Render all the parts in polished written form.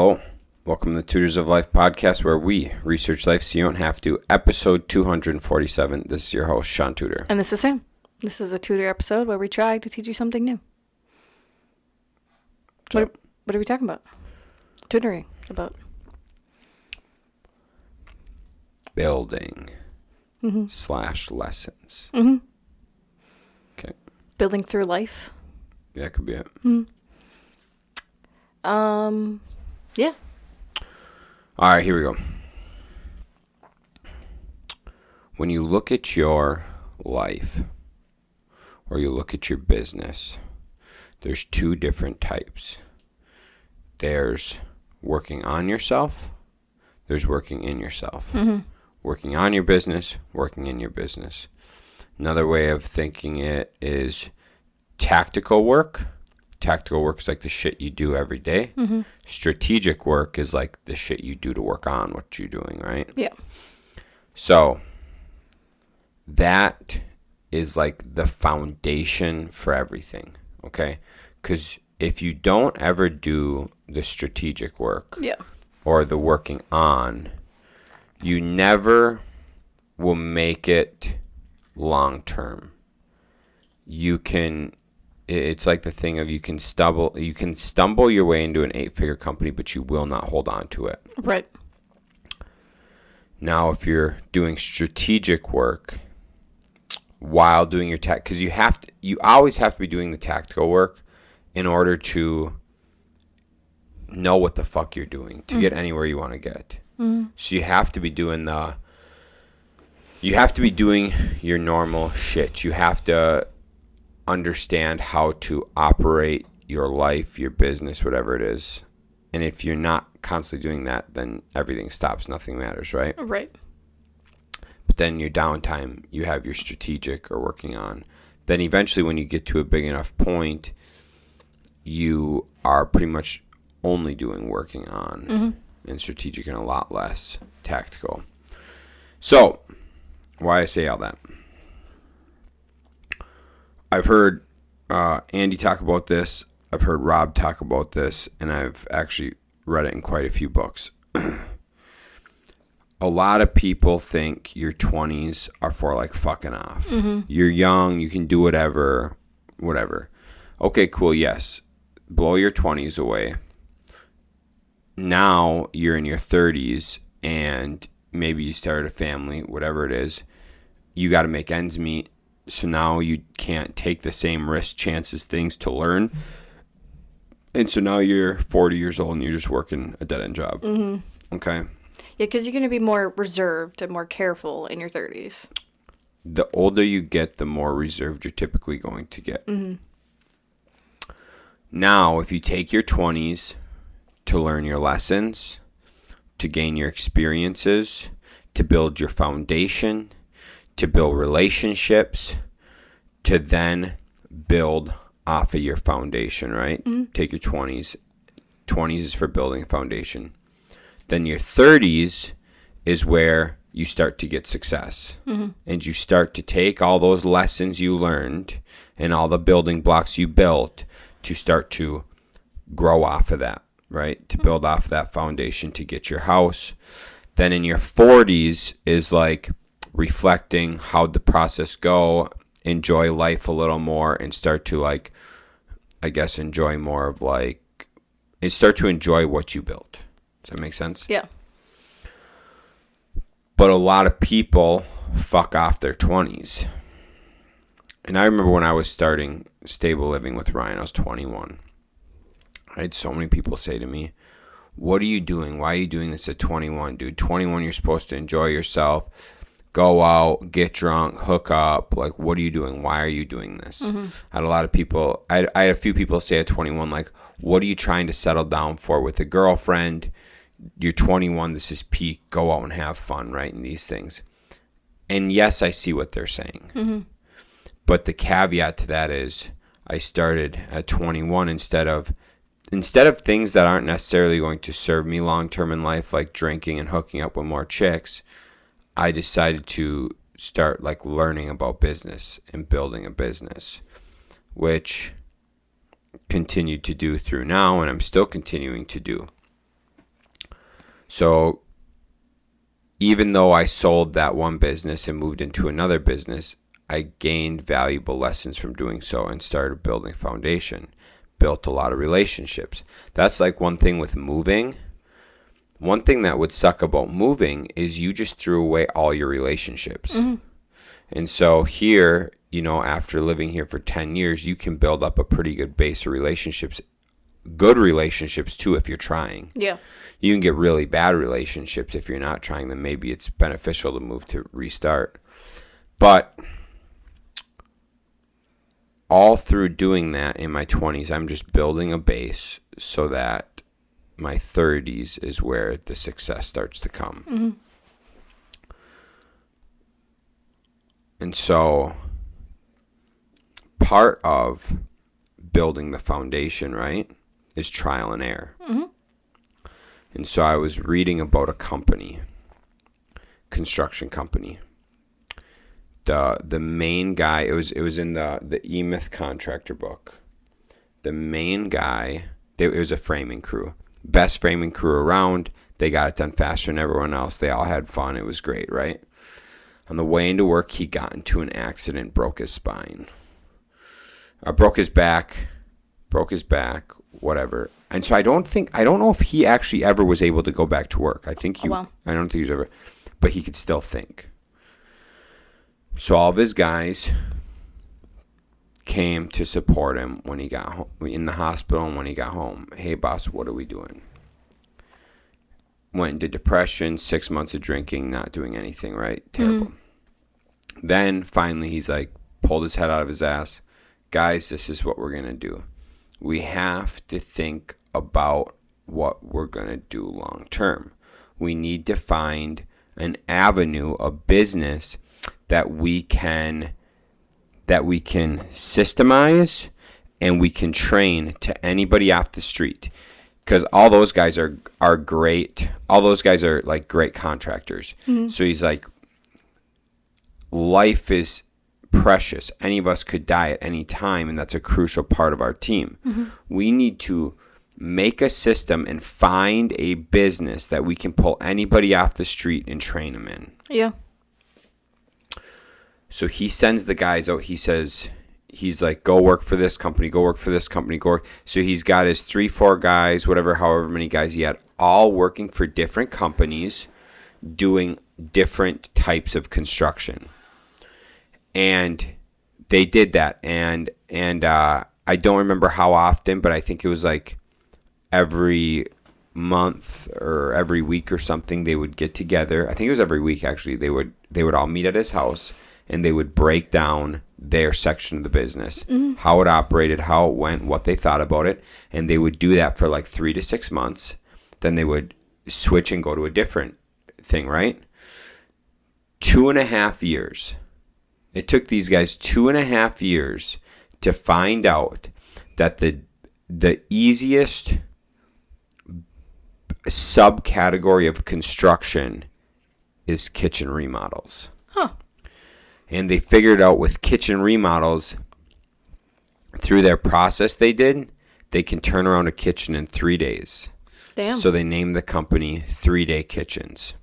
Hello. Welcome to the Tutors of Life podcast, where we research life so you don't have to. Episode 247. This is your host, Shaun Tutor. And this is Sam. This is a tutor episode where we try to teach you something new. What are we talking about? Tutoring about. Building / lessons. Mm-hmm. Okay. Building through life. That could be it. Yeah. All right, here we go. When you look at your life or you look at your business, there's two different types. There's working on yourself. There's working in yourself. Mm-hmm. Working on your business, working in your business. Another way of thinking it is tactical work. Tactical work is like the shit you do every day. Mm-hmm. Strategic work is like the shit you do to work on what you're doing, right? Yeah. So that is like the foundation for everything, okay? Because if you don't ever do the strategic work or the working on, you never will make it long term. It's like the thing of you can stumble your way into an 8-figure company, but you will not hold on to it. Right. Now, if you're doing strategic work while doing your tech, because you always have to be doing the tactical work in order to know what the fuck you're doing to get anywhere you want to get. Mm-hmm. So you have to be doing your normal shit. You have to understand how to operate your life, your business, whatever it is. And if you're not constantly doing that, then everything stops. Nothing matters, right? Right. But then your downtime, you have your strategic or working on. Then eventually when you get to a big enough point, you are pretty much only doing working on and strategic and a lot less tactical. So, why I say all that? I've heard Andy talk about this. I've heard Rob talk about this, and I've actually read it in quite a few books. A lot of people think your 20s are for like fucking off. Mm-hmm. You're young, you can do whatever. Okay, cool, yes. Blow your 20s away. Now you're in your 30s, and maybe you started a family, whatever it is. You got to make ends meet. So now you can't take the same risk, chances, things to learn. And so now you're 40 years old and you're just working a dead-end job. Mm-hmm. Okay? Yeah, because you're going to be more reserved and more careful in your 30s. The older you get, the more reserved you're typically going to get. Mm-hmm. Now, if you take your 20s to learn your lessons, to gain your experiences, to build your foundation, to build relationships, to then build off of your foundation, right? Mm-hmm. Take your 20s. 20s is for building a foundation. Then your 30s is where you start to get success. Mm-hmm. And you start to take all those lessons you learned and all the building blocks you built to start to grow off of that, right? To build off of that foundation to get your house. Then in your 40s is like reflecting how'd the process go, enjoy life a little more, and start to like, I guess, enjoy more of like, and start to enjoy what you built. Does that make sense? Yeah. But a lot of people fuck off their 20s. And I remember when I was starting Stable Living with Ryan, I was 21. I had so many people say to me, what are you doing? Why are you doing this at 21, dude? 21, you're supposed to enjoy yourself. Go out, get drunk, hook up. Like, what are you doing? Why are you doing this? Mm-hmm. I had a lot of people, I had a few people say at 21, like, what are you trying to settle down for with a girlfriend? You're 21, this is peak. Go out and have fun, right? And these things. And yes, I see what they're saying. Mm-hmm. But the caveat to that is I started at 21 instead of things that aren't necessarily going to serve me long-term in life, like drinking and hooking up with more chicks. I decided to start like learning about business and building a business, which continued to do through now, and I'm still continuing to do. So even though I sold that one business and moved into another business, I gained valuable lessons from doing so and started building foundation, built a lot of relationships. That's like one thing with moving. One thing that would suck about moving is you just threw away all your relationships. Mm-hmm. And so here, after living here for 10 years, you can build up a pretty good base of relationships, good relationships too if you're trying. Yeah. You can get really bad relationships if you're not trying, then maybe it's beneficial to move to restart. But all through doing that in my 20s, I'm just building a base so that my 30s is where the success starts to come. Mm-hmm. And so part of building the foundation, right, is trial and error. Mm-hmm. And so I was reading about a company, construction company. The main guy, it was in the E-Myth contractor book. The main guy, it was a framing crew. Best framing crew around. They got it done faster than everyone else. They all had fun. It was great, right? On the way into work, he got into an accident, broke his spine. Broke his back, whatever. And so I don't know if he actually ever was able to go back to work. I don't think he was ever, but he could still think. So all of his guys came to support him when he got home, in the hospital and when he got home. Hey, boss, what are we doing? Went into depression, 6 months of drinking, not doing anything, right? Terrible. Mm-hmm. Then finally he's like, pulled his head out of his ass. Guys, this is what we're going to do. We have to think about what we're going to do long term. We need to find an avenue, a business that we can systemize and we can train to anybody off the street. Because all those guys are great. All those guys are like great contractors. Mm-hmm. So he's like, life is precious. Any of us could die at any time, and that's a crucial part of our team. Mm-hmm. We need to make a system and find a business that we can pull anybody off the street and train them in. Yeah. So he sends the guys out. He's like, go work for this company, go work for this company, go work. So he's got his 3-4 guys, however many guys he had, all working for different companies, doing different types of construction. And they did that. And I don't remember how often, but I think it was like every month or every week or something they would get together. I think it was every week, actually. They would all meet at his house, and they would break down their section of the business, mm-hmm. how it operated, how it went, what they thought about it. And they would do that for like 3 to 6 months. Then they would switch and go to a different thing, right? 2.5 years. It took these guys 2.5 years to find out that the easiest subcategory of construction is kitchen remodels. Huh. And they figured out with kitchen remodels, through their process they can turn around a kitchen in 3 days. Damn. So they named the company 3-Day Kitchens.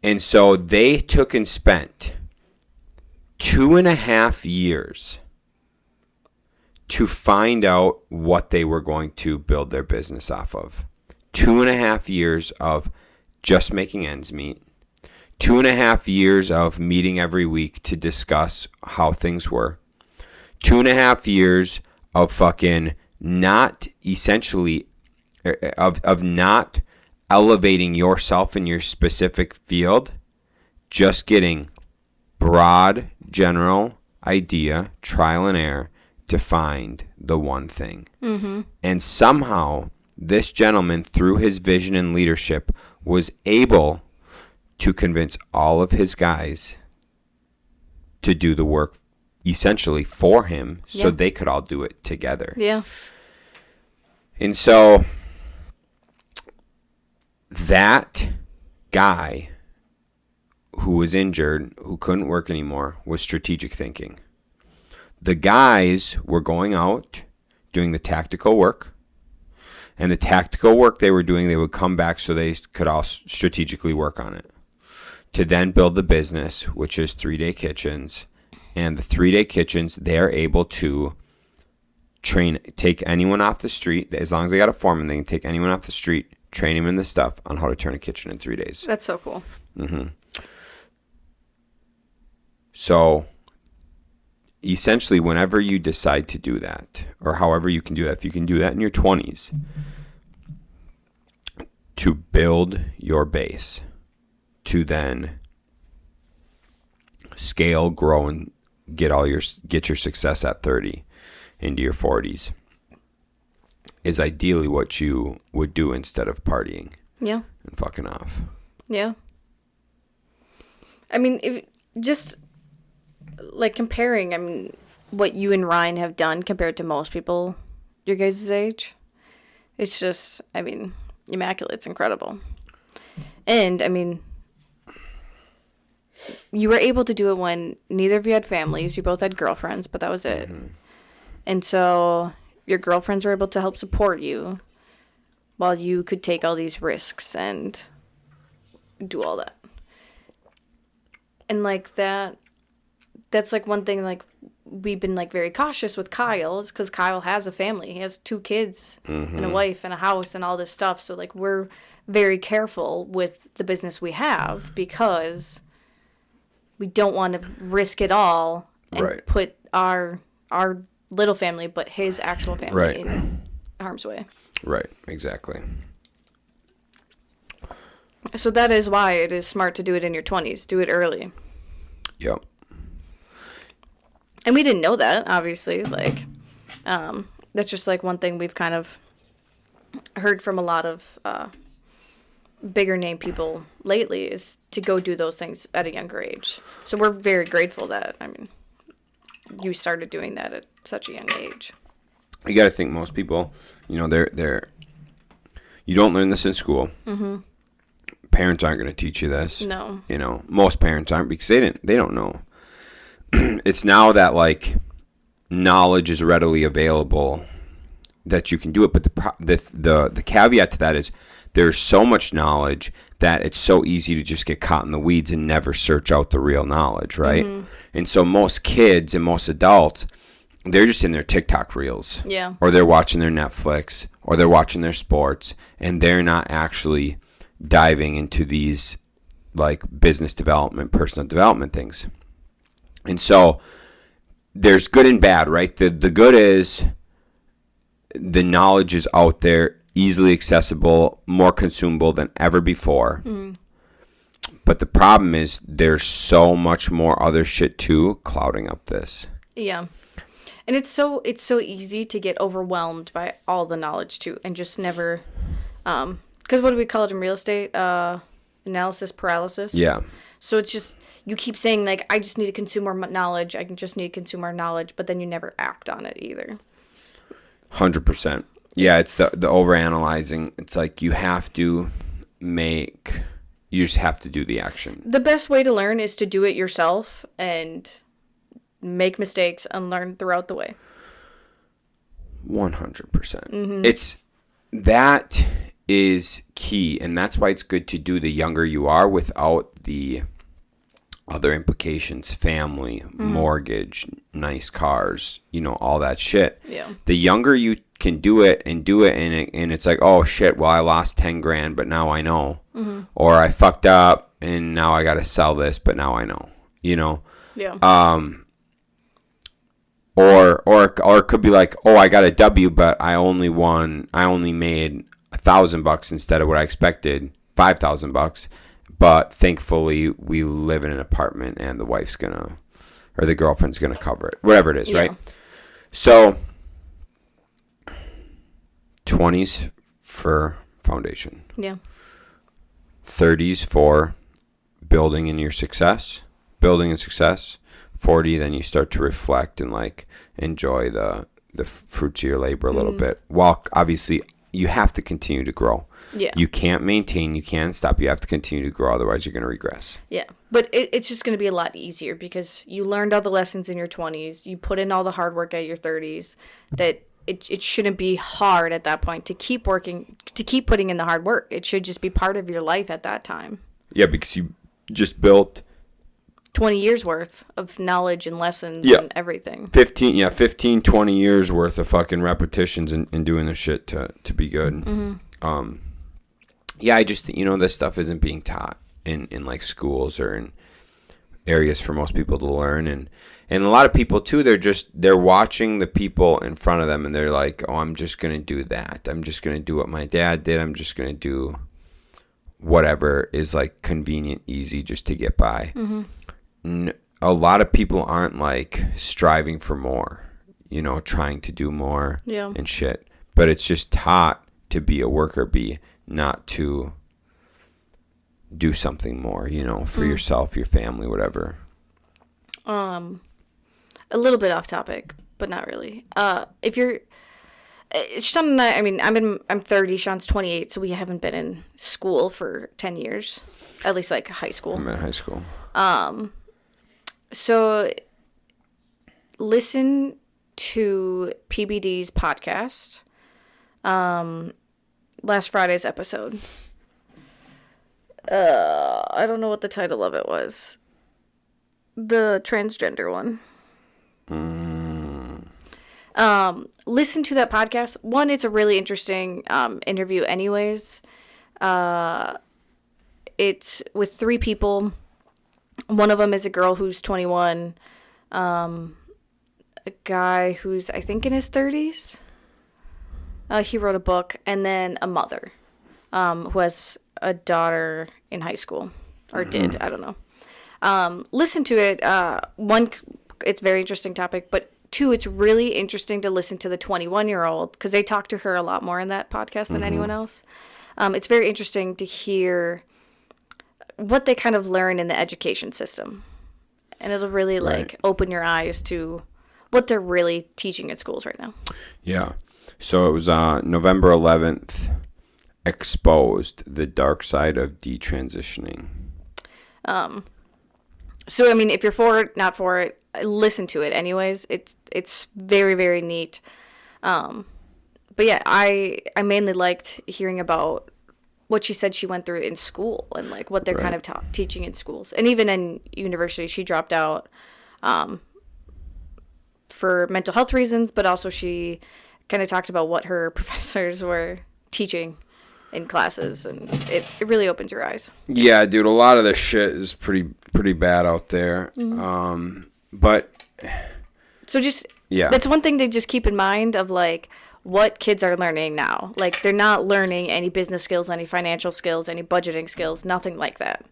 And so they took and spent 2.5 years to find out what they were going to build their business off of. 2.5 years of just making ends meet. 2.5 years of meeting every week to discuss how things were. 2.5 years of fucking not essentially, of not elevating yourself in your specific field, just getting broad, general idea, trial and error to find the one thing. Mm-hmm. And somehow this gentleman, through his vision and leadership, was able to convince all of his guys to do the work essentially for him, so they could all do it together. Yeah. And so that guy who was injured, who couldn't work anymore, was strategic thinking. The guys were going out, doing the tactical work, And the tactical work they were doing, they would come back so they could all strategically work on it. To then build the business, which is 3-day kitchens. And the 3-day kitchens, they're able to take anyone off the street. As long as they got a foreman, they can take anyone off the street, train him in the stuff on how to turn a kitchen in 3 days. That's so cool. Mm-hmm. So essentially, whenever you decide to do that, or however you can do that, if you can do that in your 20s, to build your base, to then scale, grow, and get your success at 30 into your 40s, is ideally what you would do instead of partying. Yeah. And fucking off. Yeah. I mean, if just like comparing, I mean, what you and Ryan have done compared to most people your guys' age, it's just, I mean, immaculate. It's incredible. And, I mean, you were able to do it when neither of you had families. You both had girlfriends, but that was it. Mm-hmm. And so your girlfriends were able to help support you while you could take all these risks and do all that. And, like, that's, like, one thing, like, we've been, like, very cautious with Kyle is because Kyle has a family. He has 2 kids and a wife and a house and all this stuff. So, like, we're very careful with the business we have because we don't want to risk it all and put our little family, but his actual family in harm's way. Right, exactly. So that is why it is smart to do it in your 20s. Do it early. Yep. And we didn't know that, obviously. Like, that's just, like, one thing we've kind of heard from a lot of bigger name people lately is to go do those things at a younger age. So we're very grateful that, I mean, you started doing that at such a young age. You got to think most people, you know, they're you don't learn this in school. Mm-hmm. Parents aren't going to teach you this. No. You know, most parents aren't because they don't know. It's now that, like, knowledge is readily available that you can do it, but the caveat to that is there's so much knowledge that it's so easy to just get caught in the weeds and never search out the real knowledge, right? Mm-hmm. And so most kids and most adults, they're just in their TikTok reels. Yeah. Or they're watching their Netflix, or they're watching their sports, and they're not actually diving into these, like, business development, personal development things. And so there's good and bad, right? The good is the knowledge is out there, easily accessible, more consumable than ever before. Mm. But the problem is there's so much more other shit too clouding up this. Yeah. And it's so easy to get overwhelmed by all the knowledge too and just never because what do we call it in real estate? Analysis paralysis. Yeah. So it's just you keep saying, like, I just need to consume more knowledge. I can just need to consume more knowledge, but then you never act on it either. 100%. Yeah, it's the overanalyzing. It's like you just have to do the action. The best way to learn is to do it yourself and make mistakes and learn throughout the way. 100%. Mm-hmm. That is key, and that's why it's good to do the younger you are without the other implications, family, mortgage, nice cars, you know, all that shit. Yeah. The younger you can do it, and it's like, oh shit, well, I lost 10 grand, but now I know. Mm-hmm. Or I fucked up and now I got to sell this, but now I know, you know? Yeah. Or it could be like, oh, I got a W, but I only made $1,000 instead of what I expected, $5,000. But thankfully, we live in an apartment, and the the girlfriend's gonna cover it, whatever it is, right? So, 20s for foundation. Yeah. 30s for building in success. 40, then you start to reflect and, like, enjoy the fruits of your labor a little bit. While obviously you have to continue to grow. Yeah. You can't maintain, you can't stop, you have to continue to grow, otherwise you're going to regress. Yeah. But it's just going to be a lot easier because you learned all the lessons in your 20s, you put in all the hard work at your 30s that it shouldn't be hard at that point to keep working, to keep putting in the hard work. It should just be part of your life at that time. Yeah, because you just built 20 years worth of knowledge and lessons and everything. 15, 20 years worth of fucking repetitions and doing the shit to be good. Mm-hmm. Yeah, I just, this stuff isn't being taught in like schools or in areas for most people to learn. And a lot of people too, they're watching the people in front of them and they're like, oh, I'm just going to do that. I'm just going to do what my dad did. I'm just going to do whatever is like convenient, easy just to get by. Mm-hmm. A lot of people aren't like striving for more, trying to do more and shit. But it's just taught to be a worker bee, not to do something more, for yourself, your family, whatever. A little bit off topic, but not really. If you're Shaun and I mean, I'm 30, Shaun's 28, so we haven't been in school for 10 years, at least like high school. I'm in high school. So listen to PBD's podcast, last Friday's episode. I don't know what the title of it was. The transgender one. Listen to that podcast. One, it's a really interesting interview anyways. It's with 3 people. One of them is a girl who's 21, a guy who's, I think, in his 30s. He wrote a book, and then a mother who has a daughter in high school, or did, I don't know. Listen to it. One, it's a very interesting topic, but 2, it's really interesting to listen to the 21-year-old, because they talk to her a lot more in that podcast than anyone else. It's very interesting to hear what they kind of learn in the education system. And it'll really, open your eyes to what they're really teaching at schools right now. Yeah. So it was November 11th, Exposed, the Dark Side of Detransitioning. So, I mean, if you're for it, not for it, listen to it anyways. It's very, very neat. But yeah, I mainly liked hearing about what she said she went through in school and like what they're kind of teaching in schools. And even in university, she dropped out for mental health reasons, but also she kind of talked about what her professors were teaching in classes, and it really opens your eyes. Yeah, dude, a lot of this shit is pretty bad out there. But so just that's one thing to just keep in mind of like what kids are learning now. Like, they're not learning any business skills, any financial skills, any budgeting skills, nothing like that.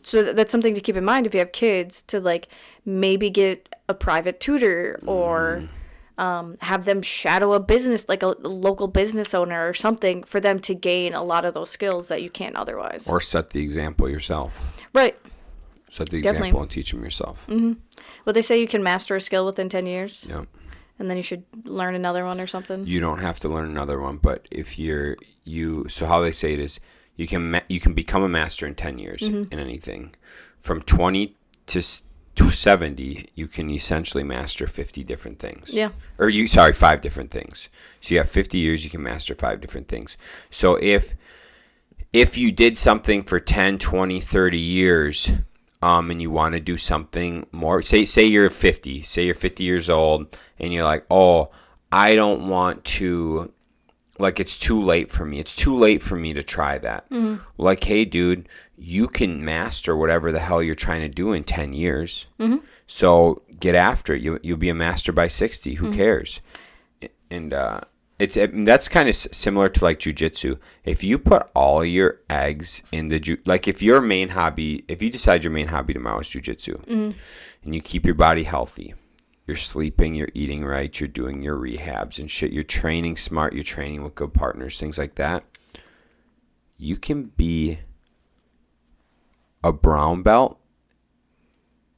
So that's something to keep in mind if you have kids, to like maybe get a private tutor or have them shadow a business, like a local business owner or something, for them to gain a lot of those skills that you can't otherwise. Or set the example yourself. Right. Set the example and teach them yourself. Mm-hmm. Well, they say you can master a skill within 10 years. Yeah. And then you should learn another one or something. You don't have to learn another one, but if so how they say it is, you can become a master in 10 years in anything. From 20 to 70, you can essentially master 50 different things. Yeah. Or 5 different things. So you have 50 years, you can master 5 different things. So if you did something for 10, 20, 30 years, and you want to do something more, say you're 50 years old, and you're like, oh, I don't want to, like, it's too late for me to try that. Like, hey, dude, you can master whatever the hell you're trying to do in 10 years. So get after it. You'll be a master by 60. Who cares? And that's kind of similar to like jujitsu. If you put all your eggs in like if you decide your main hobby tomorrow is jujitsu, and you keep your body healthy, you're sleeping, you're eating right, you're doing your rehabs and shit, you're training smart, you're training with good partners, things like that, you can be a brown belt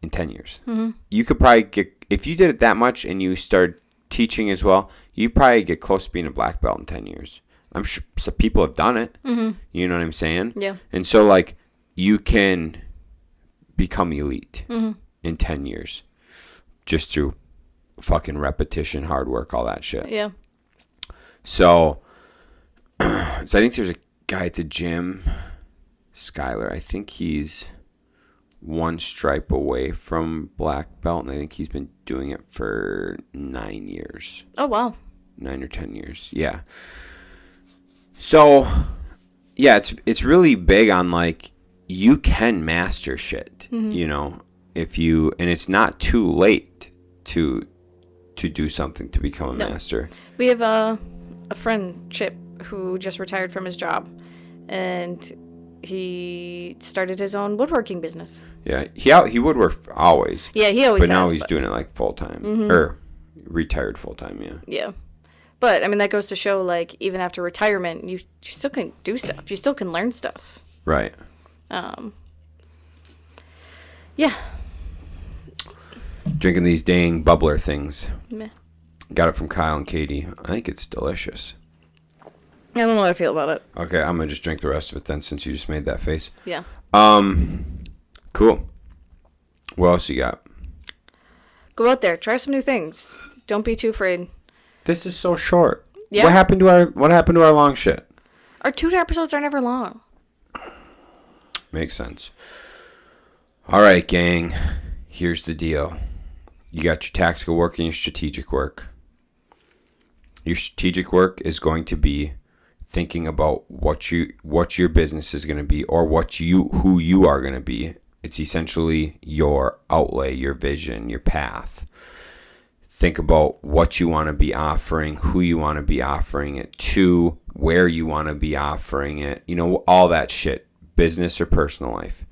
in 10 years. You could probably get, if you did it that much and you started teaching as well, you probably get close to being a black belt in 10 years. I'm sure some people have done it. You know what I'm saying? Yeah. And so, like, you can become elite in 10 years just through fucking repetition, hard work, all that shit. Yeah. So I think there's a guy at the gym, Skylar. I think he's one stripe away from black belt, and I think he's been doing it for 9 years. Oh, wow. 9 or 10 years. Yeah. So, yeah, it's really big on, like, you can master shit, you know, and it's not too late to do something to become a master. We have a friend, Chip, who just retired from his job, and he started his own woodworking business. Yeah, he would work always. Yeah, he always But has, now he's doing it like full time, or retired full time. Yeah. Yeah, but I mean that goes to show, like, even after retirement, you still can do stuff. You still can learn stuff. Right. Yeah. Drinking these dang bubbler things. Meh. Got it from Kyle and Katie. I think it's delicious. I don't know how I feel about it. Okay, I'm gonna just drink the rest of it then, since you just made that face. Yeah. Cool. What else you got? Go out there, try some new things. Don't be too afraid. This is so short. Yeah. What happened to our long shit? Our Tutor episodes are never long. Makes sense. All right, gang. Here's the deal. You got your tactical work and your strategic work. Your strategic work is going to be thinking about what your business is going to be, or who you are going to be. It's essentially your outlay, your vision, your path. Think about what you want to be offering, who you want to be offering it to, where you want to be offering it, all that shit, business or personal life.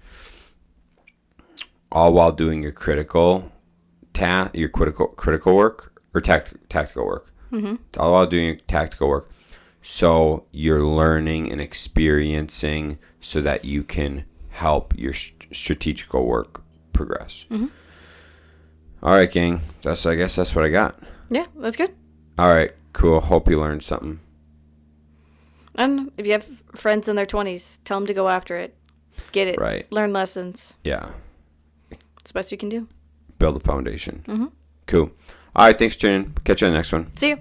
All while doing your critical work or tactical work. Mm-hmm. All while doing your tactical work. So you're learning and experiencing so that you can help your strategical work progress. Mm-hmm. All right, gang. I guess that's what I got. Yeah, that's good. All right, cool. Hope you learned something. And if you have friends in their 20s, tell them to go after it. Get it. Right. Learn lessons. Yeah. It's the best you can do. Build a foundation. Mm-hmm. Cool. All right, thanks for tuning in. Catch you on the next one. See you.